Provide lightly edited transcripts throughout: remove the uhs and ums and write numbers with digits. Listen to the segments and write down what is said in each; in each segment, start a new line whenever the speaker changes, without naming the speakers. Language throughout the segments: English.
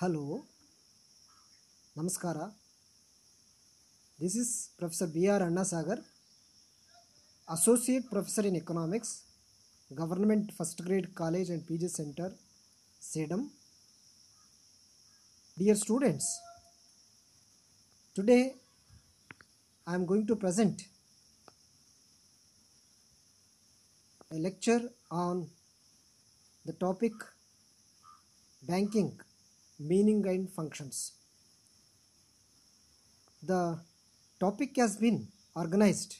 Hello, Namaskara. This is Professor B.R. Annasagar, Associate Professor in Economics, Government First Grade College and PG Center, Sedam. Dear students, today I am going to present a lecture on the topic banking, meaning and functions. The topic has been organized.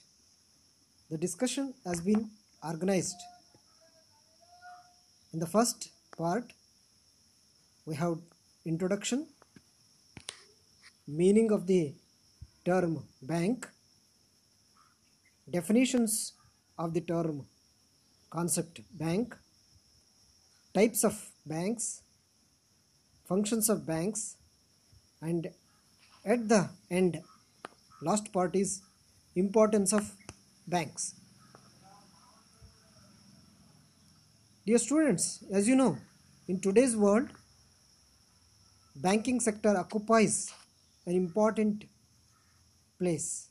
The discussion has been organized. In the first part, we have introduction, meaning of the term bank, definitions of the term concept bank, types of banks, functions of banks, and at the end, last part is importance of banks. Dear students, as you know, in today's world, banking sector occupies an important place.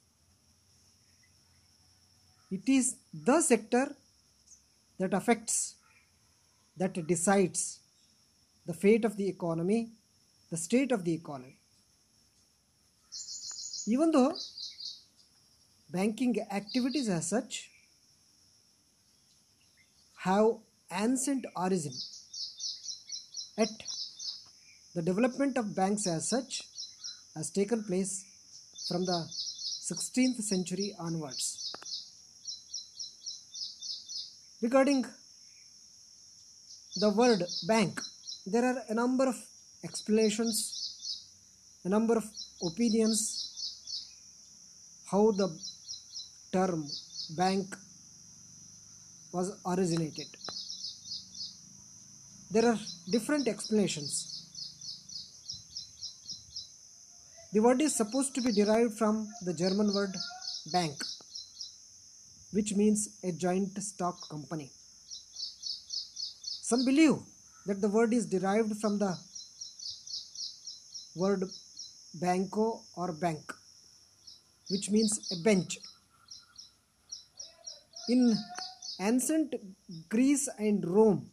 It is the sector that affects, that decides the fate of the economy, the state of the economy. Even though banking activities as such have ancient origin, yet the development of banks as such has taken place from the 16th century onwards. Regarding the word bank, there are a number of explanations, a number of opinions how the term bank was originated. There are different explanations. The word is supposed to be derived from the German word bank, which means a joint stock company. Some believe that the word is derived from the word banco or bank, which means a bench. In ancient Greece and Rome,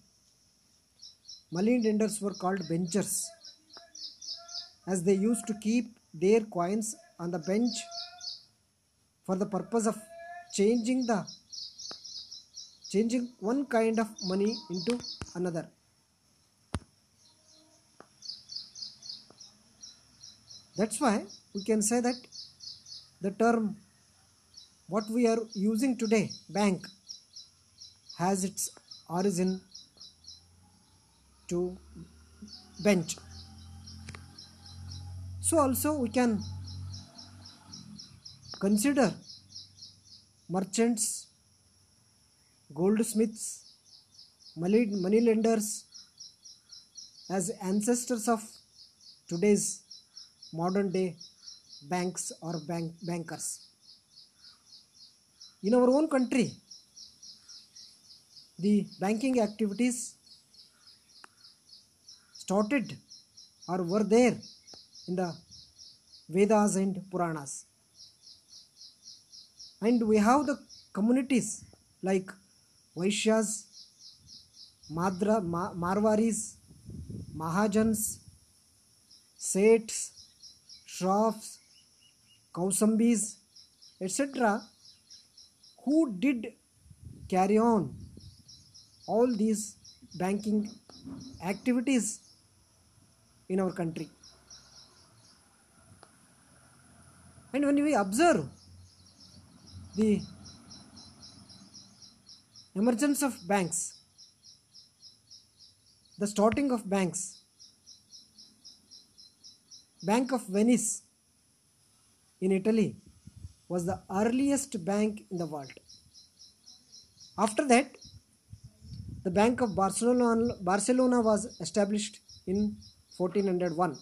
money lenders were called benchers, as they used to keep their coins on the bench for the purpose of changing one kind of money into another. That's why we can say that the term what we are using today, bank, has its origin to bench. So also we can consider merchants, goldsmiths, money lenders as ancestors of today's modern day banks or bankers. In our own country, the banking activities started or were there in the Vedas and Puranas. And we have the communities like Vaishyas, Marwaris, Mahajans, Seths, Shroffs, Kausambis, etc., who did carry on all these banking activities in our country. And when we observe the emergence of banks, the starting of banks, Bank of Venice in Italy was the earliest bank in the world. After that, the Bank of Barcelona was established in 1401,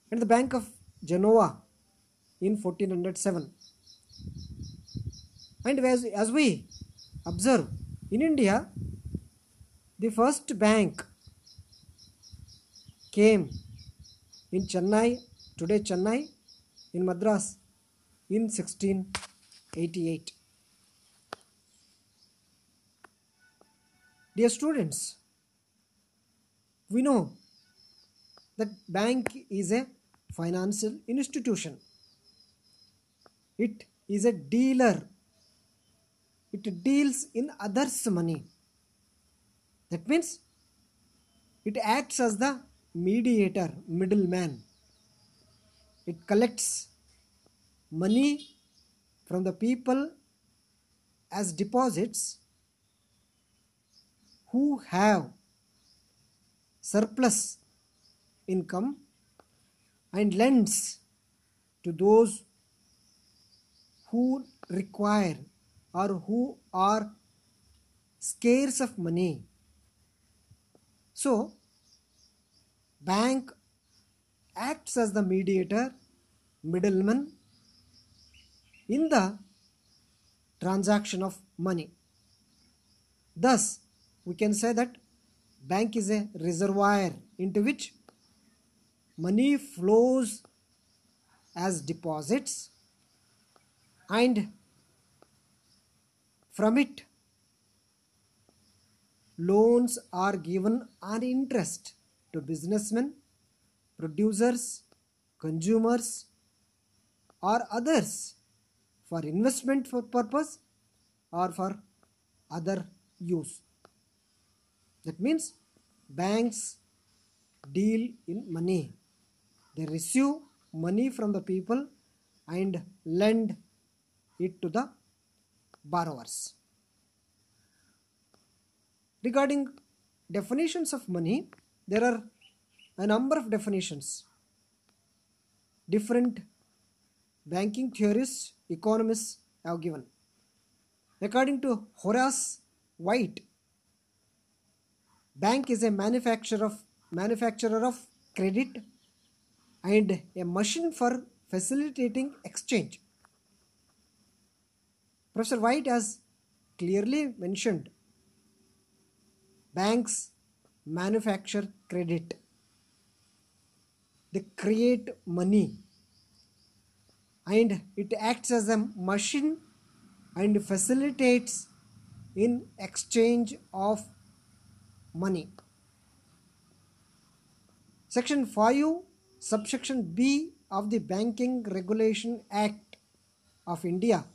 and the Bank of Genoa in 1407. And as we observe, in India, the first bank came in Chennai, today Chennai, in Madras in 1688. Dear students, we know that bank is a financial institution. It is a dealer. It deals in others' money. That means it acts as the mediator, middleman. It collects money from the people as deposits who have surplus income and lends to those who require or who are scarce of money. So, bank acts as the mediator, middleman in the transaction of money. Thus, we can say that bank is a reservoir into which money flows as deposits, and from it loans are given on interest to businessmen, producers, consumers, or others for investment for purpose or for other use. That means banks deal in money. They receive money from the people and lend it to the borrowers. Regarding definitions of money, there are a number of definitions. Different banking theorists, economists have given. According to Horace White, bank is a manufacturer of credit and a machine for facilitating exchange. Professor White has clearly mentioned banks manufacture credit. They create money and it acts as a machine and facilitates in exchange of money. Section 5, subsection B of the Banking Regulation Act of India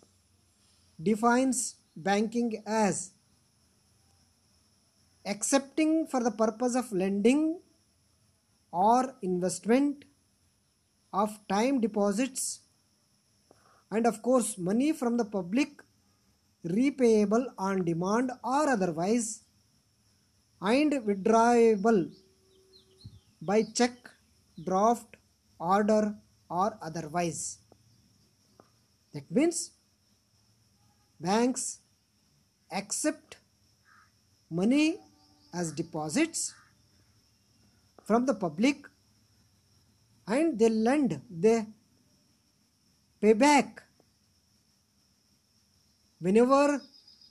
defines banking as accepting for the purpose of lending or investment of time deposits and of course money from the public, repayable on demand or otherwise, and withdrawable by check, draft, order or otherwise. That means banks accept money as deposits from the public and they lend, they pay back whenever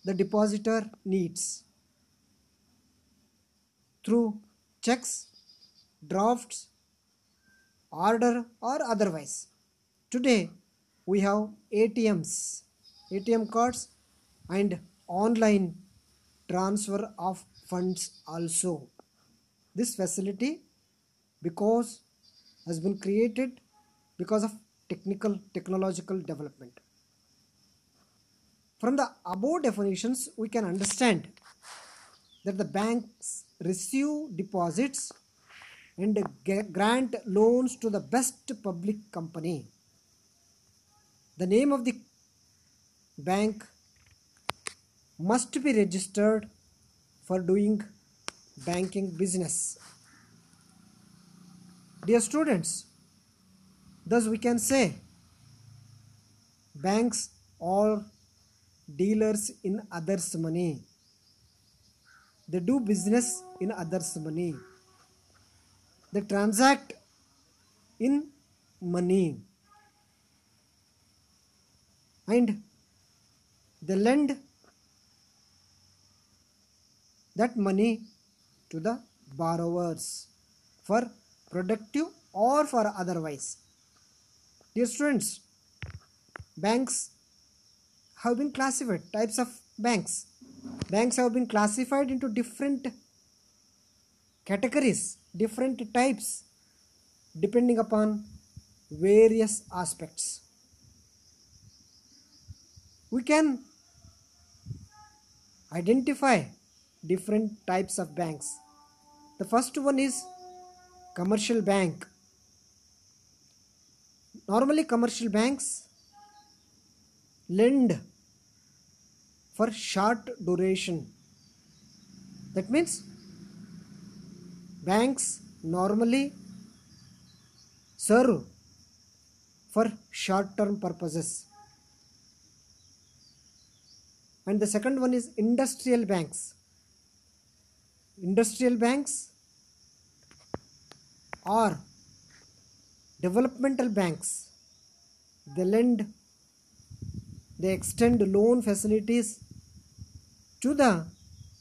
the depositor needs through checks, drafts, order or otherwise. Today we have ATMs, ATM cards and online transfer of funds also. This facility has been created because of technological development. From the above definitions, we can understand that the banks receive deposits and grant loans to the best public company. The name of the bank must be registered for doing banking business. Dear students, thus we can say banks are dealers in others' money. They do business in others' money. They transact in money and they lend that money to the borrowers for productive or for otherwise. Dear students, banks have been classified, types of banks. Banks have been classified into different categories, different types, depending upon various aspects. We can identify different types of banks. The first one is commercial bank. Normally commercial banks lend for short duration. That means banks normally serve for short-term purposes. And the second one is industrial banks. Industrial banks are developmental banks. They extend loan facilities to the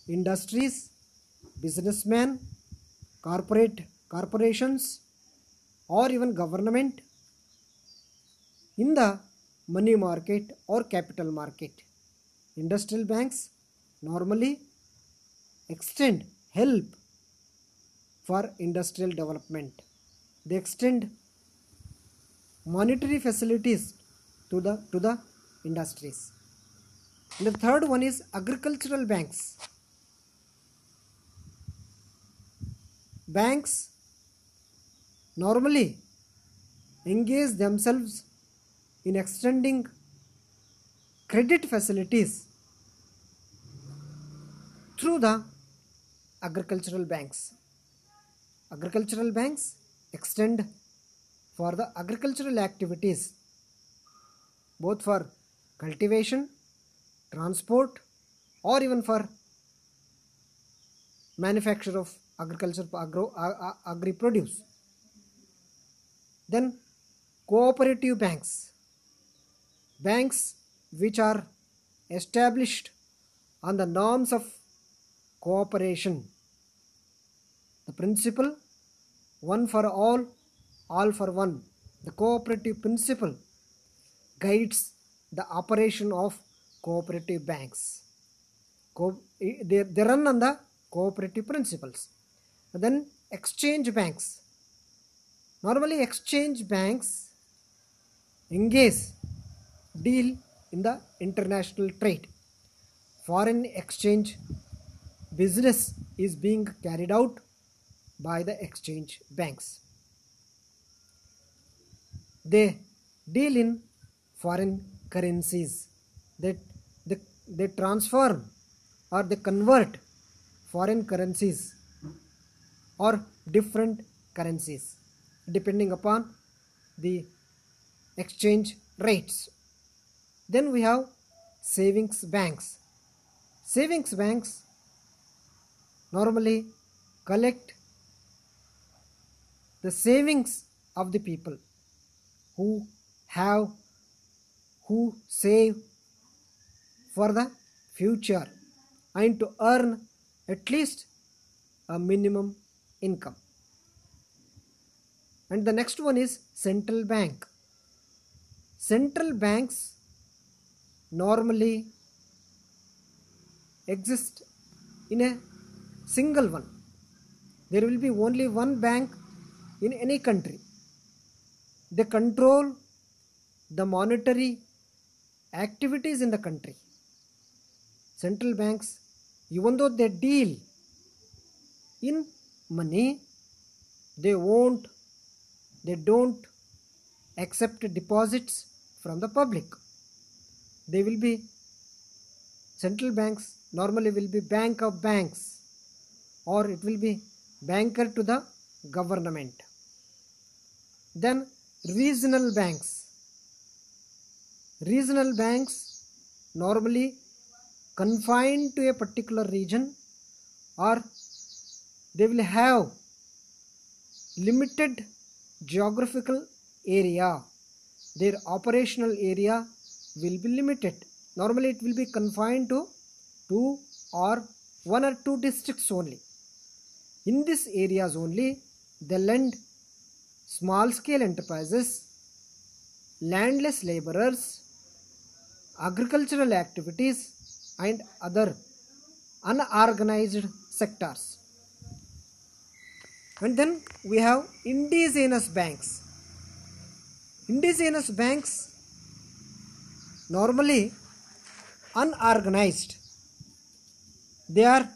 industries, businessmen, corporations, or even government in the money market or capital market. Industrial banks normally extend help for industrial development. They extend monetary facilities to the industries. And the third one is agricultural banks. Banks normally engage themselves in extending credit facilities through the agricultural banks. Agricultural banks extend for the agricultural activities, both for cultivation, transport, or even for manufacture of agri-produce. Then cooperative banks. Banks which are established on the norms of cooperation. The principle, one for all for one. The cooperative principle guides the operation of cooperative banks. They run on the cooperative principles. And then exchange banks. Normally exchange banks deal in the international trade. Foreign exchange business is being carried out by the exchange banks. They deal in foreign currencies. They transform or they convert foreign currencies or different currencies depending upon the exchange rates. Then we have savings banks. Savings banks normally collect the savings of the people who save for the future and to earn at least a minimum income. And the next one is central bank. Central banks normally exist in a single one. There will be only one bank in any country. They control the monetary activities in the country. Central banks, even though they deal in money, they don't accept deposits from the public. Central banks normally will be bank of banks, or it will be banker to the government. Then regional banks. Regional banks normally confined to a particular region, or they will have limited geographical area. Their operational area will be limited. Normally it will be confined to one or two districts only. In these areas only they lend small scale enterprises, landless laborers, agricultural activities, and other unorganized sectors. And then we have indigenous banks. Indigenous banks normally unorganized. They are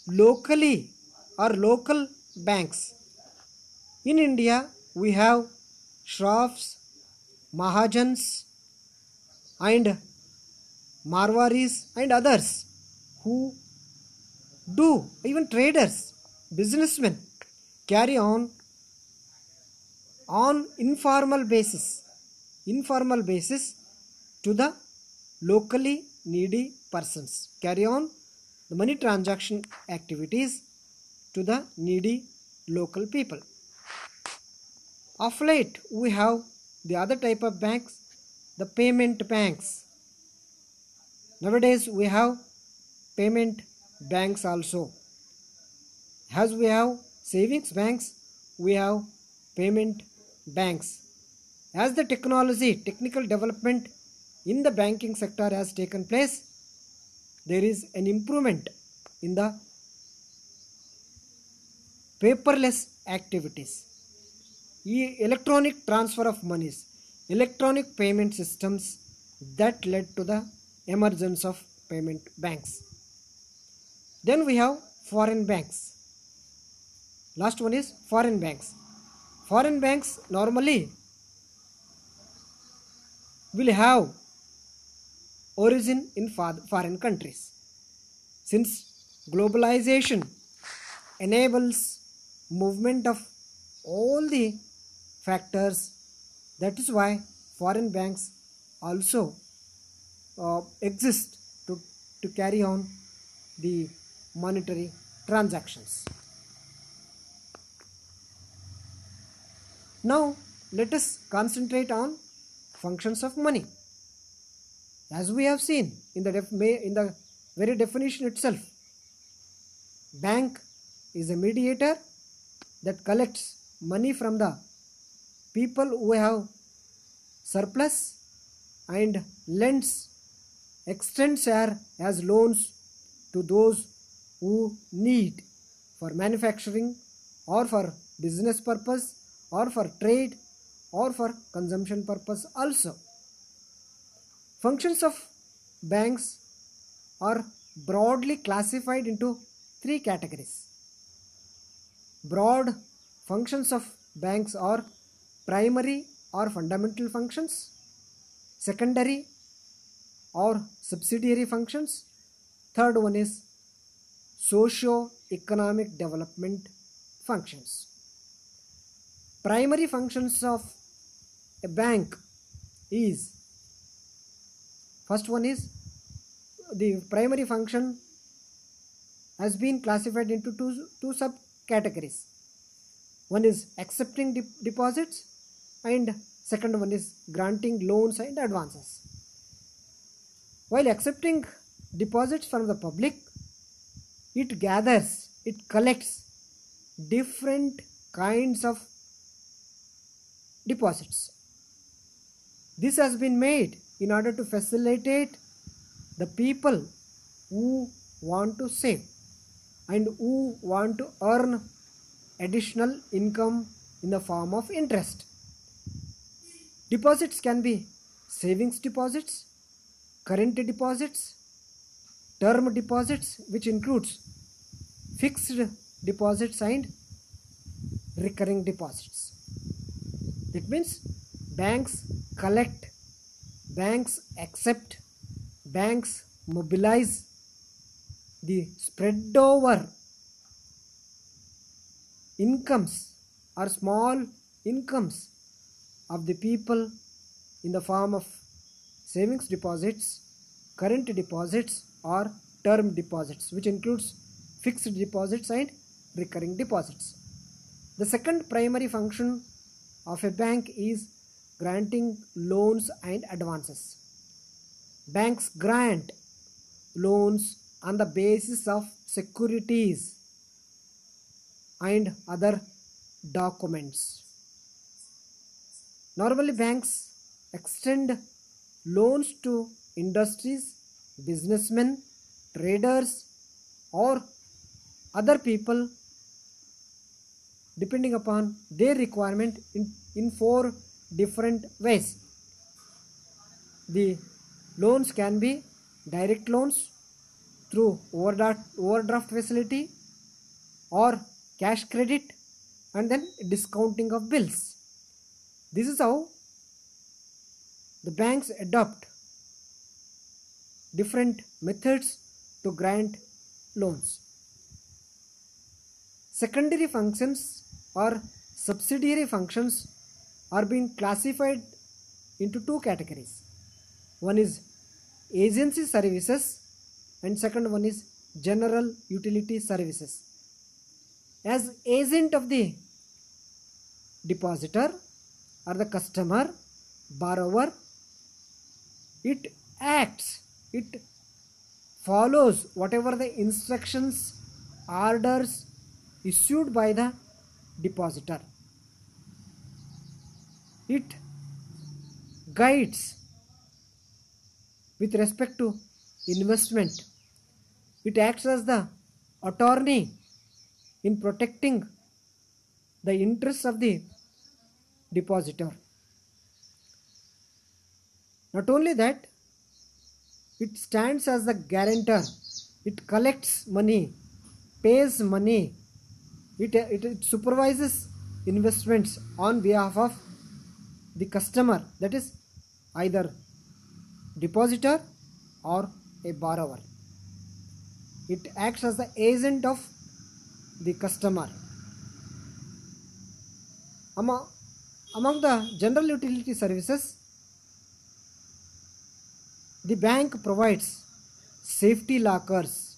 locally or local banks. In India, we have Shroffs, Mahajans, and Marwaris and others who do, even traders, businessmen, carry on informal basis to the locally needy persons, carry on the money transaction activities to the needy local people. Of late, we have the other type of banks, the payment banks. Nowadays, we have payment banks also. As we have savings banks, we have payment banks. As the technical development in the banking sector has taken place, there is an improvement in the paperless activities, electronic transfer of monies, electronic payment systems that led to the emergence of payment banks. Then we have foreign banks. Last one is foreign banks. Foreign banks normally will have origin in foreign countries. Since globalization enables movement of all the factors, that is why foreign banks also exist to carry on the monetary transactions. Now let us concentrate on functions of money. As we have seen in the very definition itself, bank is a mediator that collects money from the people who have surplus and extends as loans to those who need for manufacturing or for business purpose or for trade or for consumption purpose also. Functions of banks are broadly classified into three categories. Broad functions of banks are primary or fundamental functions, secondary or subsidiary functions, third one is socio-economic development functions. Primary functions of a bank is, first one is, the primary function has been classified into two subcategories. One is accepting deposits and second one is granting loans and advances. While accepting deposits from the public, it collects different kinds of deposits. This has been made in order to facilitate the people who want to save and who want to earn additional income in the form of interest. Deposits can be savings deposits, current deposits, term deposits, which includes fixed deposits and recurring deposits. That means banks collect, banks accept, banks mobilize the spread over incomes or small incomes of the people in the form of savings deposits, current deposits or term deposits, which includes fixed deposits and recurring deposits. The second primary function of a bank is granting loans and advances. Banks grant loans on the basis of securities and other documents. Normally, banks extend loans to industries, businessmen, traders, or other people depending upon their requirement in four different ways. The loans can be direct loans through overdraft facility or cash credit, and then discounting of bills. This is how the banks adopt different methods to grant loans. Secondary functions or subsidiary functions are being classified into two categories. One is agency services and second one is general utility services. As agent of the depositor or the customer, borrower, it acts, it follows whatever the instructions, orders issued by the depositor. It guides with respect to investment. It acts as the attorney in protecting the interests of the depositor. Not only that, it stands as the guarantor. It collects money, pays money, it supervises investments on behalf of the customer, that is either depositor or a borrower. It acts as the agent of the customer. Among the general utility services, the bank provides safety lockers,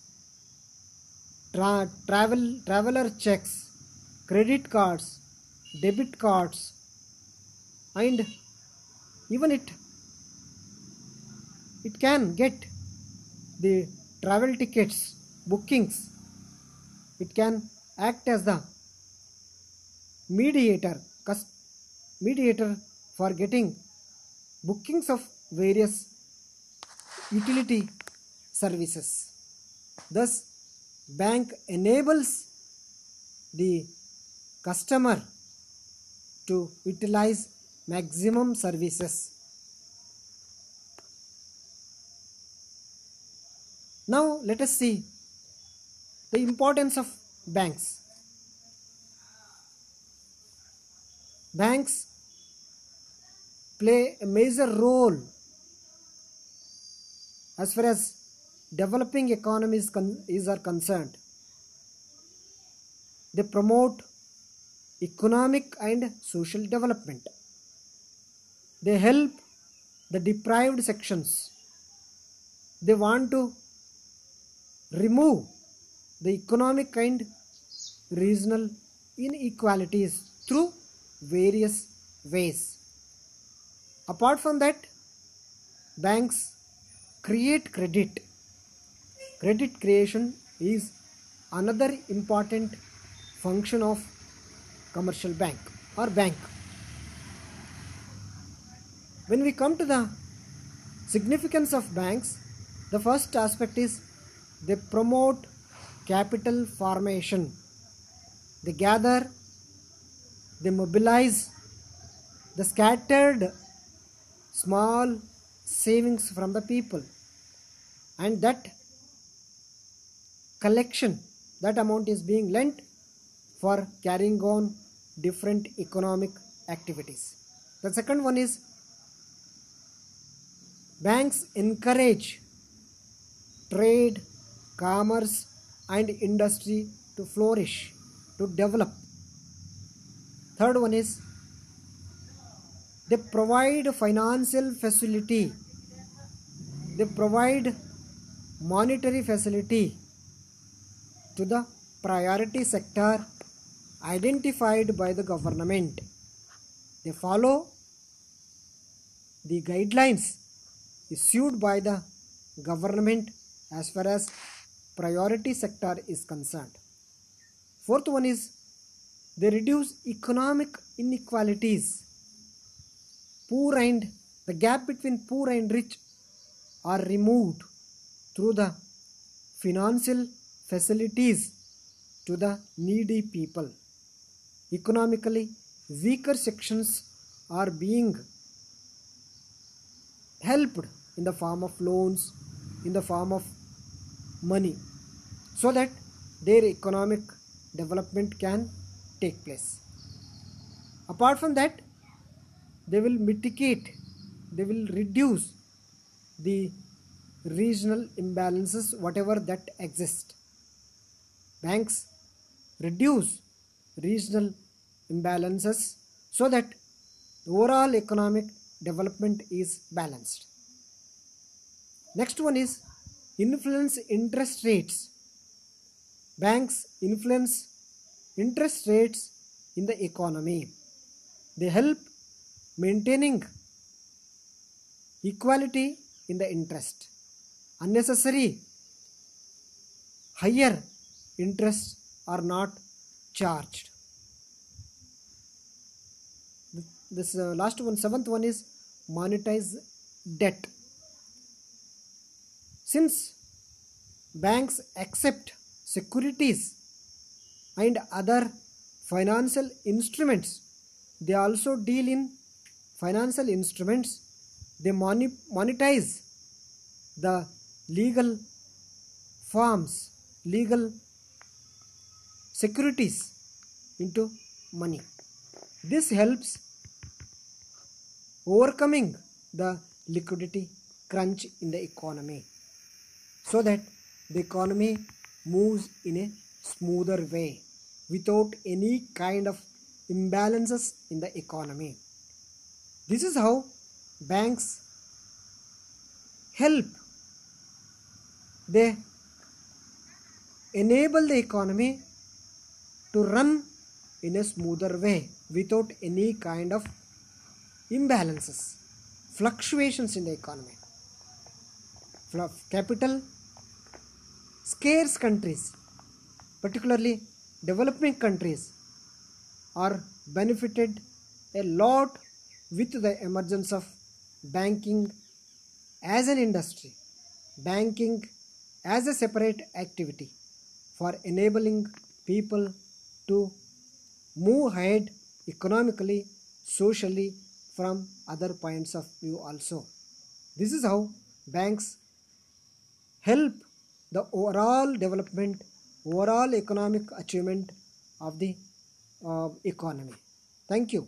traveler checks, credit cards, debit cards, and even it can get the travel tickets, bookings. It can act as the mediator for getting bookings of various utility services. Thus, bank enables the customer to utilize maximum services. Now let us see the importance of banks. Banks play a major role as far as developing economies are concerned. They promote economic and social development. They help the deprived sections. They want to remove the economic and regional inequalities through various ways. Apart from that, banks create credit. Credit creation is another important function of commercial bank or bank. When we come to the significance of banks, the first aspect is they promote capital formation. They gather, they mobilize the scattered small savings from the people, and that collection, that amount is being lent for carrying on different economic activities. The second one is banks encourage trade, commerce and industry to flourish, to develop. Third one is they provide financial facility, they provide monetary facility to the priority sector identified by the government. They follow the guidelines issued by the government as far as priority sector is concerned. Fourth one is they reduce economic inequalities. poor and the gap between poor and rich are removed through the financial facilities to the needy people. Economically weaker sections are being helped in the form of loans, in the form of money, so that their economic development can take place. Apart from that, they will mitigate, they will reduce the regional imbalances whatever that exist. Banks reduce regional imbalances so that the overall economic development is balanced. Next one is influence interest rates. Banks influence interest rates in the economy. They help maintaining equality in the interest. Unnecessary higher interests are not charged. This last one, seventh one is monetize debt. Since banks accept securities and other financial instruments, they also deal in financial instruments. They monetize the legal forms, legal securities into money. This helps overcoming the liquidity crunch in the economy, so that the economy moves in a smoother way without any kind of imbalances in the economy. This is how banks help. They enable the economy to run in a smoother way without any kind of imbalances, fluctuations in the economy. Capital scarce countries, particularly developing countries, are benefited a lot with the emergence of banking as an industry, banking as a separate activity for enabling people to move ahead economically, socially, from other points of view also. This is how banks help the overall development, overall economic achievement of the economy. Thank you.